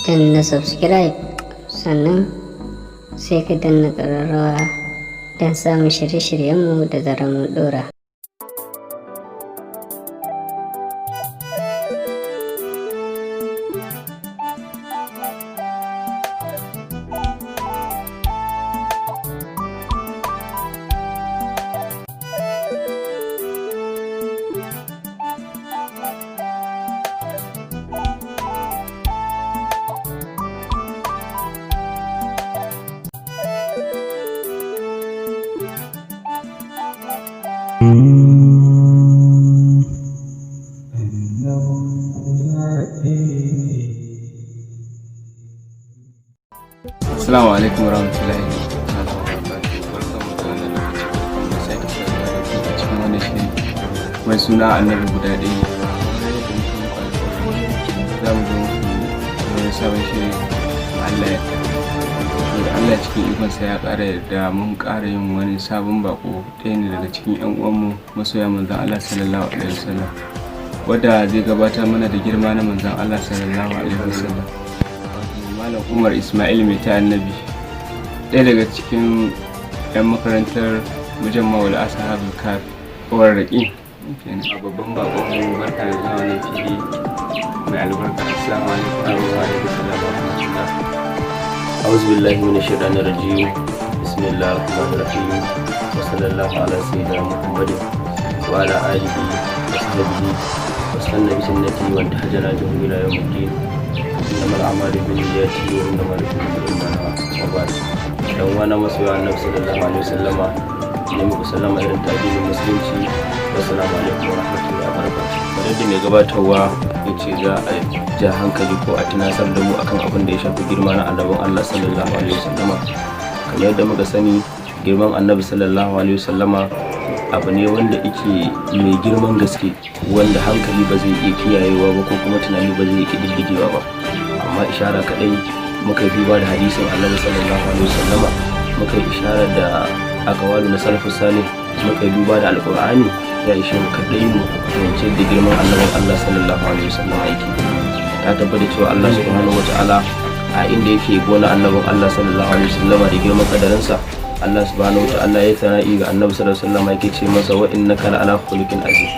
danna subscribe sannan sai ka danna ƙararrawa don samun shirye-shiryenmu da zarar mun ɗora. Assalamu alaikum warahmatullahi wabarakatuh. Cikin wani shiri mai suna annabi guda ɗaya. Za mu zo wani sabon shiri Allah cikin ikonsa ya ƙara yarda mun ƙara yin wani sabon bako ɗaya ne daga cikin 'yan uwanmu masoya manzon Allah sallallahu alaihi wasallam, wadda zai gabatar mana da girma na manzon Allah sallallahu alaihi wasallam. Malam Umar Ismail mai ta annabi, ɗaya daga cikin 'yan makarantar Mujamma'ul Ashabul Kahf warraƙi a babban bakon mu. Barka da zuwa wannan fili mai albarka. Assalamu alaikum wa rahmatullah. A'udhu billahi minash shaitanir rajim. Bismillahir rahmanir rahim. Wa sallallahu ala sayyidina Muhammadin wa ala alihi wa sahbihi wa sallam bi sunnati wa tahjana bihi ila yawmiddin. Innamal a'malu binniyati wa innamal likulli imrin ma nawa. Dan wani masoya Annabi sallallahu alaihi wasallama ne muku sallama irin ta addinin musulunci. Assalamu alaikum wa rahmatullahi wa barakatuh. Wadda mai gabatarwa yace za a ja hankali ko a tunasar da mu akan abin da ya shafi girma na annabin Allah sallallahu alaihi wasallama. Kamar yadda muka sani, girman Annabi sallallahu alaihi wasallama abu ne wanda yake mai girman gaske, wanda hankali ba zai iya kiyayewa ba ko kuma tunani ba zai iya kididdigewa ba. Amma ishara kadai muka yi duba da hadisin Annabi sallallahu alaihi wasallama, muka yi ishara da akawalu na salafus salih, muka yi duba da alqur'ani, ya ishe mu kadai mu fahimci da girman annabin Allah sallallahu alaihi wasallama yake. Ta tabbata cewa Allah subhanahu wataala a inda yake gona annabin Allah sallallahu alaihi wasallama da girman kadarinsa, Allah subhanahu wataala ya sana'i ga annabi sallallahu alaihi wasallama yake ce masa wa innaka la ala khuluqin azim.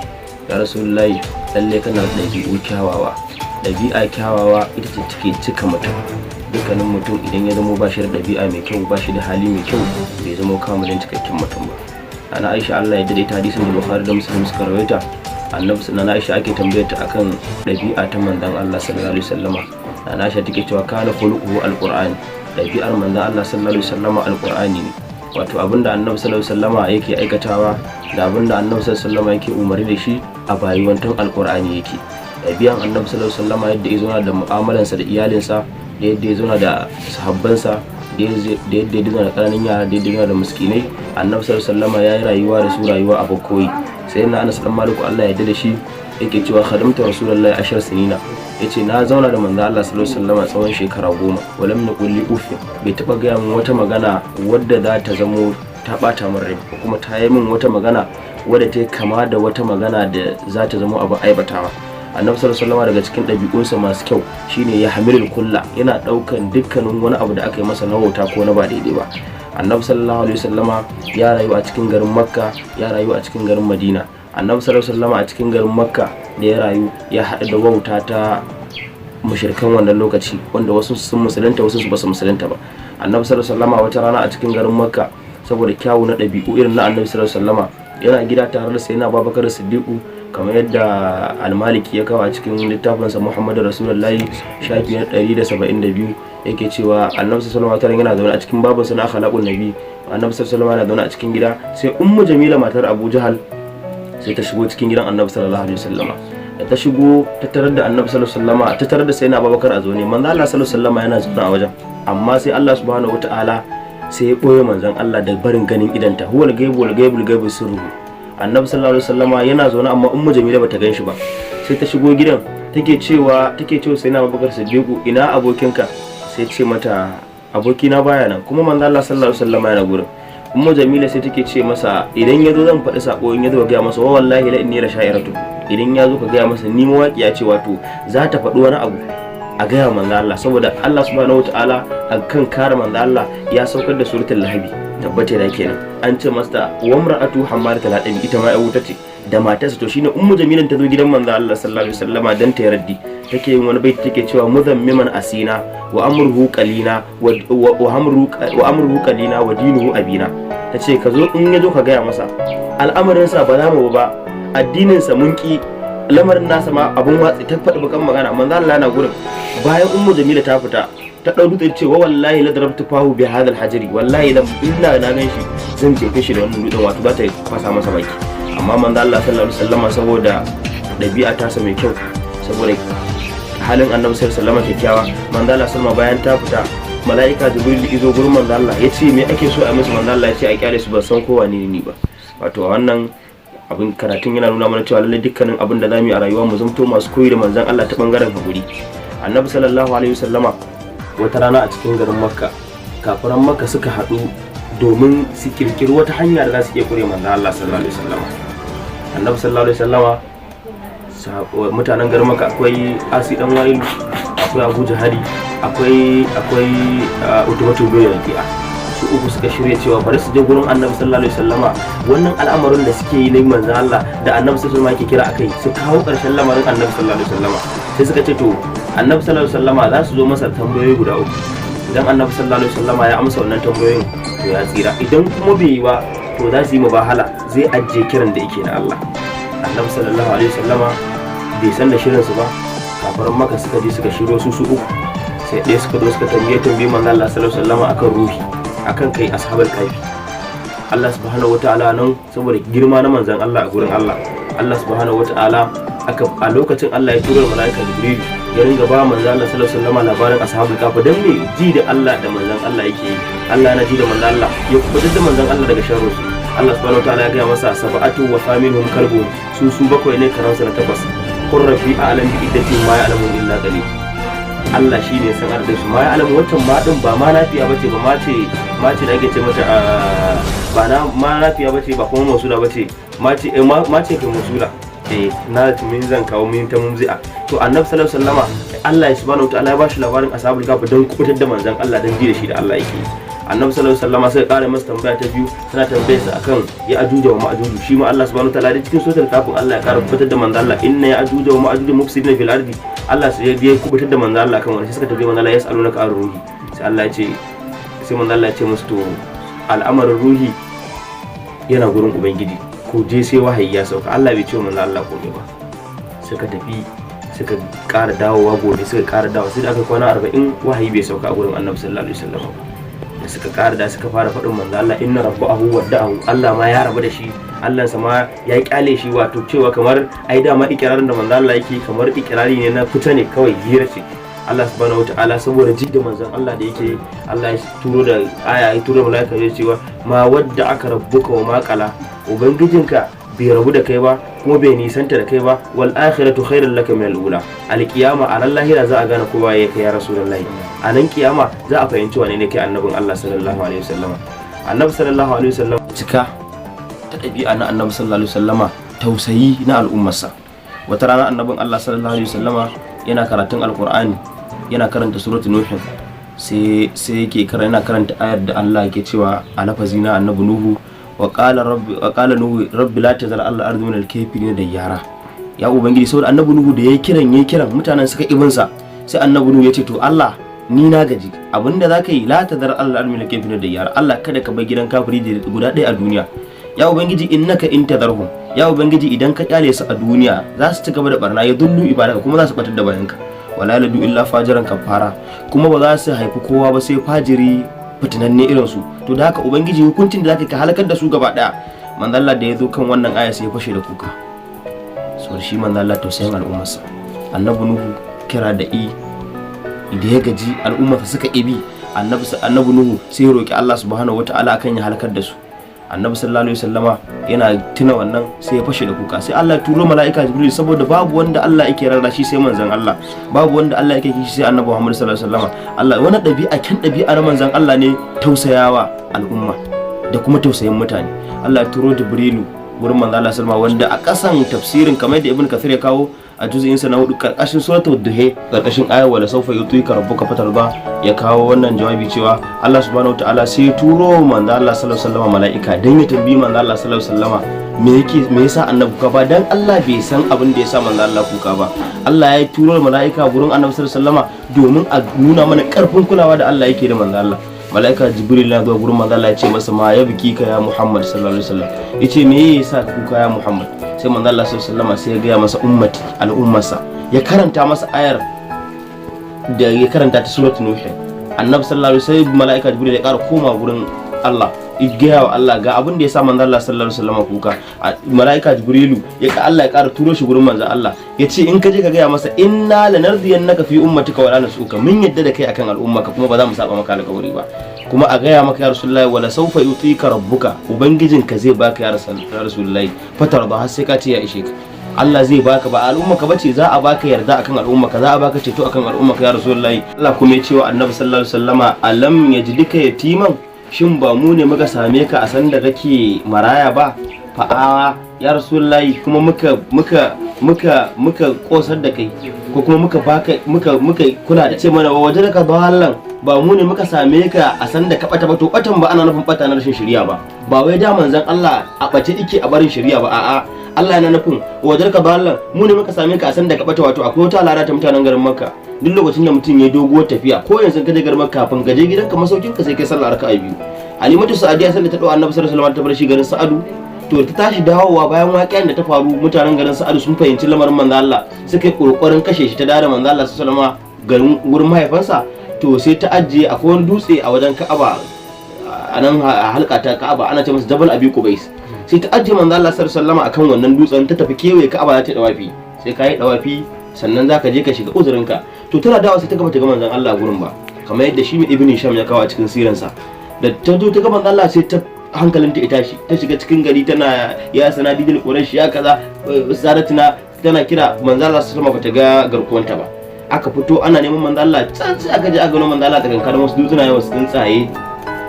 Ya rasulullahi, lalle kana da dabi'u kyawawa. Dabi'a kyawawa ita ce take cika mutum. Dukkanin mutum idan ya zama ba shi da dabi'a mai kyau, ba shi da hali mai kyau, bai zama kamilin cikakken mutum ba. Ana Aisha, Allah ya daidaita hadisin da Bukhari da Muslim suka rawaita. Annabi sallallahu alaihi Aisha ake tambayar ta akan dabi'a ta manzon Allah sallallahu alaihi wasallama. Ana Aisha take cewa kana khuluquhu alqur'ani. Dabi'ar manzon Allah sallallahu alaihi wasallama alqur'ani ne. Wato abinda Annabi sallallahu alaihi wasallama yake aikatawa da abinda Annabi sallallahu alaihi wasallama yake umarni da shi a bayuwantan alqur'ani yake. Dabi'an Annabi sallallahu alaihi wasallama yadda ya zauna da mu'amalansa da iyalinsa, da yadda ya zauna da sahabbansa, da yadda ya zauna da ƙananan yara, da yadda ya zauna da miskinai. Annabi sallallahu alaihi wasallama ya yi rayuwa da su rayuwa a bakoyi. Sai na Anas dan Maliku, Allah ya yarda da shi, yake cewa khadamtu rasulullahi 10 sinina. Yace na zauna da manzo Allah sallallahu alaihi wasallama tsawon shekara 10. Walam naqul li ufi, bai taba gaya min wata magana wadda za ta zamo ta bata min rai, ko kuma ta yi min wata magana wadda ta kama da wata magana da za ta zamo abu aibatawa. Annabi sallallahu alaihi wasallama daga cikin ɗabi'unsa masu kyau shine ya hamilul kulla, yana ɗaukan dukkanin wani abu da aka yi masa na wauta ko na ba daidai ba. Annabi sallallahu alaihi wasallama ya rayu a cikin garin Makka, ya rayu a cikin garin Madina. Annabi sallallahu alaihi wasallama a cikin garin Makka da ya rayu ya haɗu da wauta ta mushrikan wannan lokaci, wanda wasu sun musulunta, wasu su basu musulunta ba. Annabi sallallahu alaihi wasallama wata rana a cikin garin Makka, saboda kyawu na ɗabi'u irin na Annabi sallallahu alaihi wasallama, yana gida tare da sayyidina Abubakar Siddiqu, kamar yadda Al-Maliki ya kawo a cikin littafinsa Muhammadu Rasulullahi shafi na 172, yake cewa Annabi sallallahu alaihi wasallam yana zaune a cikin babinsa na akhlaqun nabi. Annabi sallallahu alaihi wasallam yana zaune a cikin gida, sai Ummu Jamila matar Abu Jahal sai ta shigo cikin gidan Annabi sallallahu alaihi wasallama. Da ta shigo ta tarar da Annabi sallallahu alaihi wasallama, ta tarar da sayyidina Abubakar a zaune. Manzo Allah sallallahu alaihi wasallama yana zaune a wajen, amma sai Allah subhanahu wataala sai ya boye manzon Allah da barin ganin idanta. Huwal ghaibul sirru. Annabi sallallahu alaihi wasallama yana zaune, amma Ummu Jamila bata ganshi ba. Sai ta shigo gidan, take cewa sayyidina Abubakar Siddiqu, ina abokinka? Sai ce mata, abokina baya nan, kuma manzo Allah sallallahu alaihi wasallama yana gurin. Ummu Jamila sai take ce masa, idan yazo zan faɗi sako, in yazo ga masa, wa wallahi la inni la sha'iratu. Idan yazo ka ga masa ni mawaƙiya ce, wato za ta faɗi wani abu a gaya manzo Allah, saboda Allah subhanahu wataala akan kare manzo Allah ya saukar da suratul lahabi tabbata da kenan an ce masa wamra'atu hammalatul hadabi ita ma ya wuta ce da matarsa. To shine ummu jamilan ta zo gidan manzo Allah sallallahu alaihi wasallama dan ta yardi, take yin wani baiti take cewa muzammiman asina wa amruhu qalina wa amruhu qalina wa dinuhu abina. tace ka zo in ya zo ka gaya masa al'amarin sa ba za mu ba, addinin sa mun ki, lamarin nasa ma abun watsi. Ta faɗi bakan magana, manzo Allah na gurin. Bayan ummu jamila ta fita ta ɗau dutse cewa wallahi la darabtu fahu bi hadal hajari, wallahi dan illa na gan shi zan jefe shi da wannan dutsen, wato za ta fasa masa baki. Amma manzo Allah sallallahu alaihi wasallam saboda dabi'a ta sa mai kyau, saboda halin annabi sallallahu alaihi wasallam kyakkyawa, manzo Allah sallama bayan ta fita mala'ika jibril izo gurin manzo Allah yace me ake so a musu, manzo Allah yace a kyale su ba san ko wane ne ba. Wato wannan abin karatun yana nuna mana cewa lallai dukkanin abin da zamu yi a rayuwa mu zamto masu koyi da manzon Allah ta bangaren hakuri. Annabi sallallahu alaihi wasallama wata rana a cikin garin Makka, kafiran Makka suka haɗu domin su kirkiri wata hanya da za su iya kure manzon Allah sallallahu alaihi wasallama. Annabi sallallahu alaihi wasallama mutanen garin Makka akwai Asi dan Wailu, akwai Abu Jahali, akwai Utbatu bin Rabi'a. Su uku suka shirya cewa bari su je gurin Annabi sallallahu alaihi wasallama, wannan al'amarin da suke yi na manzon Allah da Annabi sallallahu alaihi wasallama yake kira akai su kawo ƙarshen lamarin Annabi sallallahu alaihi wasallama. Sai suka ce to Annabi sallallahu alaihi wasallama za su zo masa tambayoyi guda uku, idan Annabi sallallahu alaihi wasallama ya amsa wannan tambayoyin to ya tsira, idan kuma bai yi ba to za su yi mubahala, zai ajiye kiran da yake na Allah. Annabi sallallahu alaihi wasallama bai san da shirin su ba, kafaran Makka suka je suka shiryo su uku, sai ɗaya suka zo suka tambaye manzon Allah sallallahu alaihi wasallama akan ruhi, akan kai ashabul kafi. Allah subhanahu wataala nan saboda girma na manzon Allah a gurin Allah subhanahu wataala a lokacin Allah ya tura malaika Jibril ya ringa ba manzon Allah sallallahu alaihi wasallam labarin ashabul kafi, dan me ji da Allah da manzon Allah yake yi. Allah yana ji da manzon Allah ya kubutar da manzon Allah daga sharrin su. Allah subhanahu wataala ya ga masa sab'atu wa faminhum kalbun, su bakwai ne karansa na takwas. Qurrafi a'lam bi iddati ma ya'lamu illa qalil. Allah shi ne san adadin su. Ma ya alamu wancan ma din ba ma lafiya bace ba, mace da ake ce mata ba na ma lafiya bace ba kuma musula bace, mace kai musula na min zan kawo min ta mumzi'a. To Annabi sallallahu alaihi wasallama Allah subhanahu wataala ya bashi labarin ashabul kahf don kubutar da manzon Allah, dan ji da shi da Allah yake. Annabi sallallahu alaihi wasallama sai kare masa tambaya ta biyu, suna tambayar sa akan ya ajuja wa ma'ajuj. Shi ma Allah subhanahu wataala da cikin suratul kahf Allah ya kare kubutar da manzon Allah, inna ya ajuja wa ma'ajuj mufsidina fil ardi. Allah sai ya kubutar da manzon Allah kan wani, sai suka tafi manzon Allah ya salunaka an ruhi, sai Allah ya ce, sai manzon Allah ya ce musu to al'amarin ruhi yana gurin ubangiji, ko je sai wahayi ya sauka. Allah bai ce manzon Allah komai ba. Suka tafi suka ƙara dawowa gobe, suka ƙara dawowa sai da aka kwana 40 wahayi bai sauka a gurin Annabi sallallahu alaihi wasallam. Da suka ƙara da suka fara faɗin manzon Allah inna rabbahu wadda'ahu, Allah ma ya rabu da shi, Allah sama ya kyale shi, wato cewa kamar ai dama ikirarin da manzo Allah yake kamar ikirari ne na fita ne kawai, hira ce. Allah subhanahu wataala saboda jidda manzon Allah da yake, Allah ya turo da aya, ya turo malaika ya cewa ma wadda aka rabbuka wa ma qala, ubangijinka bai rabu da kai ba kuma bai nisanta da kai ba, wal akhiratu khairul laka min al-ula. Al-qiyama a ran lahira za a gane kowa ya kai ya rasulullahi, a nan kiyama za a fahimci wane ne kai annabin Allah sallallahu alaihi wasallam. Annabi sallallahu alaihi wasallam cika ta ɗabi'a na Annabi sallallahu alaihi wasallama tausayi na al'ummarsa. Wata rana annabin Allah sallallahu alaihi wasallama yana karatun alqur'ani, yana karanta suratul nuh, sai yake yana karanta ayar da Allah yake cewa a lafazi na annabi nuhu, wa qala nuhu rabbi la tazal al-ardi min al-kafirin dayyara. Ya ubangiji, saboda annabi nuhu da yayi kiran mutanen suka ibinsa, sai annabi nuhu ya ce to Allah ni na gaji, abinda zaka yi la tazal al-ardi min al-kafirin dayyara, Allah kada ka bar gidan kafiri guda ɗaya a duniya. Ya ubangiji innaka in tadarhum, ya ubangiji idan ka kyale su a duniya za su ci gaba da barna, ya dullu ibadaka kuma za su batar da bayanka, wala ladu illa fajiran kafara, kuma ba za su haifi kowa ba sai fajiri fitinanne irin su. To da haka ubangiji hukuncin da zaka ka halakar da su gaba daya. Manzo Allah da ya zo kan wannan aya sai ya fashe da kuka, so shi manzo Allah tausayin al'ummarsa. Annabi Nuhu kira da da ya gaji al'ummarsa suka ibi, annabi Nuhu sai ya roki Allah subhanahu wataala akan ya halakar da su. Annabi sallallahu alaihi wasallama yana tuna wannan sai ya fashe da kuka, sai Allah ya turo mala'ika Jibril, saboda babu wanda Allah yake rarra shi sai manzon Allah, babu wanda Allah yake kishi sai Annabi Muhammad sallallahu alaihi wasallama. Allah wannan ɗabi'a na manzon Allah ne, tausayawa al'umma da kuma tausayin mutane. Allah ya turo Jibrilu wurin manzon Allah sallallahu alaihi wasallama, wanda a ƙasan tafsirin kamar da Ibn Kathir ya kawo, a juz'in sa na 4 karkashin suratul duha karkashin ayar wala sawfa yutika rabbuka fatarda ya kawo wannan jawabi cewa Allah subhanahu wataala sai ya turo manzo Allah sallallahu alaihi wasallam mala'ika dan ya tambayi manzo Allah sallallahu alaihi wasallam me yasa annabi kuka ba dan Allah bai san abin da yasa manzo Allah kuka ba. Allah ya turo mala'ika gurin annabi sallallahu alaihi wasallam domin a nuna mana karfin kulawa da Allah yake da manzo Allah. Mala'ika Jibril na zuwa gurin manzo Allah ya ce masa ma ya biki ka ya Muhammad sallallahu alaihi wasallam, yace me yasa kuka ya Muhammad? Sai manzo Allah sallallahu alaihi wasallam sai ya ga masa ummati al'ummarsa, ya karanta masa ayar da ya karanta ta suratul nuh. Annabi sallallahu alaihi wasallam mala'ika Jibril ya ƙara koma gurin Allah, igaya wa Allah ga abin da ya sa manzo Allah sallallahu alaihi wasallam kuka. Mala'ika Jibrilu ya ka Allah ya ƙara turo shi gurin manzo Allah, yace in ka je ka gaya masa inna lanardiyannaka fi ummatika wa la nasuka, mun yadda da kai akan al'ummarka kuma ba za mu saba maka alƙawari ba. Kuma a gaya maka ya Rasulullahi wala sawfa yutika rabbuka, ubangijinka zai baka ya Rasulullahi fatar ba har sai ka ce ya ishe ka. Allah zai baka ba al'ummarka bace, za a baka yarda akan al'ummarka, za a baka ceto akan al'ummarka ya Rasulullahi. Allah kuma ya ce wa Annabi sallallahu alaihi wasallama alam yajidika yatiman, shin ba mu ne muka same ka a san da kake maraya ba? Fa'awa ya Rasulullahi, kuma muka kosar da kai, ko kuma muka kula da ce mana waje da ka balan, ba mu ne muka same ka a san da ka bata ba. To batan ba ana nufin bata na rashin shari'a ba wai da manzon Allah a bace yake a barin shari'a ba, a'a Allah yana nufin waje ka balan, mu ne muka same ka a san da ka bata. Wato akwai wata lara ta mutanen garin Makka, duk lokacin da mutum ya doguwar tafiya ko yanzu ka je garin Makka, kafin ka je gidanka masaukin ka sai kai sallar raka'a 2. Halimatu Sa'adiya sai ta dau Annabi sallallahu alaihi wasallam ta bar shi garin Sa'adu. To ta tashi dawowa bayan waƙiyar da ta faru, mutanen garin Sa'adu sun fahimci lamarin manzo Allah, suka yi kokarin kashe shi ta dare manzo Allah sallallahu alaihi wasallam garin wurin mahaifansa. To sai ta ajiye akwai wani dutse a wajen Ka'aba, a nan a halka ta Ka'aba ana ce masa Jabal Abi Qubais. Sai ta ajiye manzo Allah sallallahu alaihi wasallam akan wannan dutsen, ta tafi kewaye Ka'aba za ta dawafi. Sai ka yi dawafi sannan zaka je ka shiga uzurinka. To tana dawo sai ta gaba ta ga manzon Allah gurin ba, kamar yadda shi Ibn Hisham ya kawo a cikin siransa. Da ta zo ta ga manzon Allah sai ta hankalinta ita shi, ta shiga cikin gari tana ya sanadidil quraish ya kaza, saratina tana kira manzo Allah sallallahu alaihi wasallam, bata ga garkuwanta ba. Aka fito ana neman manzo Allah, can sai aka je aka gano manzo Allah tsakankanin wasu dutsuna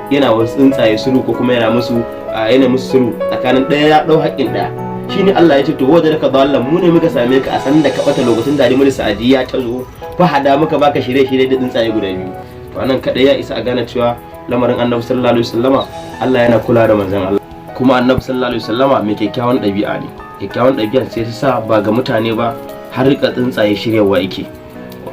yana wasu tsuntsaye suru, ko kuma yana musu suru tsakanin daya ya dau haƙƙin daya. Shine Allah ya ce to wajen ka dalla, mu ne muka same ka a san da ka bata lokacin da Halimatu Sa'adiya ta zo, fa hada muka baka shirye-shirye da tsuntsaye guda 2. To anan kadai ya isa a gane cewa lamarin Annabi sallallahu alaihi wasallama Allah yana kula da manzon Allah. Kuma Annabi sallallahu alaihi wasallama mai kyakkyawan ɗabi'a ne. Kyakkyawan ɗabi'a sai ta sa ba ga mutane ba har rika tsuntsaye shiryawa yake.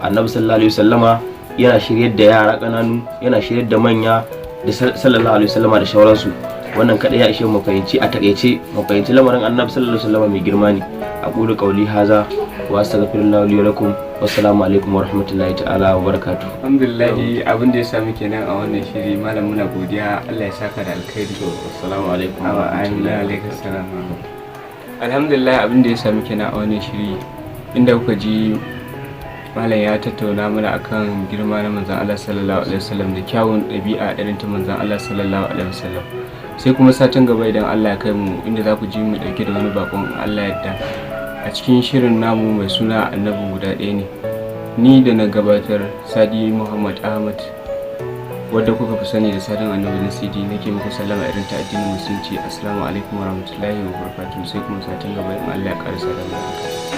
Annabi sallallahu alaihi wasallama yana shiryar da yara ƙananu, yana shiryar da manya da sallallahu alaihi wasallama da shauransu. Wannan kadai ya ishe mu fahimci a takeice mu fahimci lamarin Annabi sallallahu alaihi wasallama mai girma ne. Aqulu qawli hadha wa astaghfirullahi li wa lakum. Wassalamu alaikum wa rahmatullahi ta'ala wa barakatuh. Alhamdulillah, abin da ya sami kenan a wannan shiri. Malam muna godiya, Allah ya saka da alkhairi. Assalamu alaikum wa alaikum salam. Alhamdulillah, abin da ya sami kenan a wannan shiri, inda kuka ji malam ya tattauna mana akan girma na manzon Allah sallallahu alaihi wasallam da kyawun ɗabi'a irin ta manzon Allah sallallahu alaihi wasallam. Sai kuma satin gaba idan Allah ya kai mu, inda za ku ji mu dauke da wani bakon Allah yadda a cikin shirin namu mai suna Annabi guda ɗaya ne. Ni da na gabatar Sadi Muhammad Ahmad, wadda kuka fi sani da Sadin Annabi na CD, nake muku sallama irin ta addinin musulunci. Assalamu alaikum warahmatullahi wabarakatuh. Sai kuma satin gaba in Allah ya karasa da mu.